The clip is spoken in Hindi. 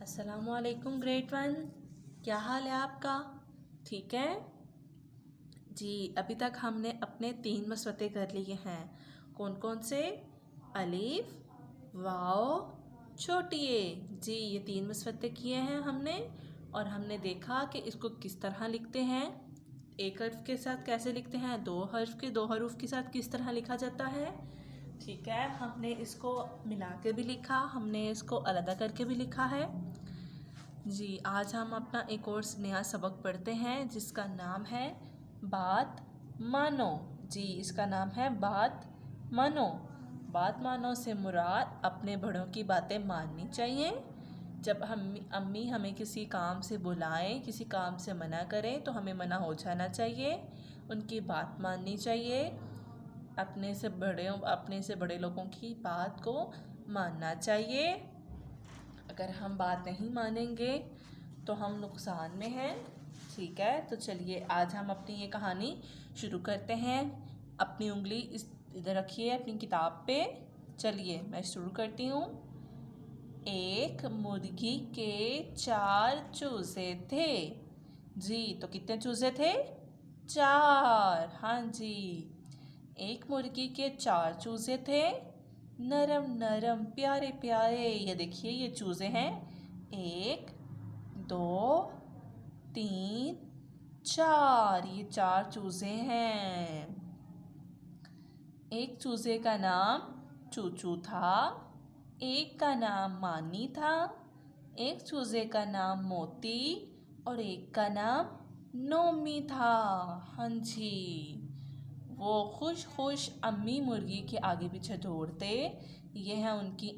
अस्सलामुअलैकुम ग्रेड वन। क्या हाल है आपका? ठीक है जी। अभी तक हमने अपने 3 मसवते कर लिए हैं। कौन कौन से? अलिफ, वाओ, छोटी ए। जी, ये 3 मसवते किए हैं हमने। और हमने देखा कि इसको किस तरह लिखते हैं। एक हर्फ के साथ कैसे लिखते हैं, दो हरूफ के साथ किस तरह लिखा जाता है। ठीक है, हमने इसको मिला के भी लिखा, हमने इसको अलग करके भी लिखा है। जी, आज हम अपना एक और नया सबक पढ़ते हैं जिसका नाम है बात मानो। जी, इसका नाम है बात मानो। बात मानो से मुराद अपने बड़ों की बातें माननी चाहिए। जब हम अम्मी हमें किसी काम से बुलाएं, किसी काम से मना करें तो हमें मना हो जाना चाहिए, उनकी बात माननी चाहिए। अपने से बड़े लोगों की बात को मानना चाहिए। अगर हम बात नहीं मानेंगे तो हम नुकसान में हैं। ठीक है, तो चलिए आज हम अपनी ये कहानी शुरू करते हैं। अपनी उंगली इधर रखिए अपनी किताब पे। चलिए मैं शुरू करती हूँ। एक मुर्गी के 4 चूजे थे। जी, तो कितने चूजे थे? 4। हाँ जी, एक मुर्गी के 4 चूजे थे। नरम नरम प्यारे प्यारे। ये देखिए, ये चूजे हैं 1 2 3 4। ये 4 चूजे हैं। एक चूजे का नाम चूचू था, एक का नाम मानी था, एक चूजे का नाम मोती और एक का नाम नोमी था। हाँ जी, वो खुश खुश अम्मी मुर्गी के आगे पीछे दौड़ते। ये है उनकी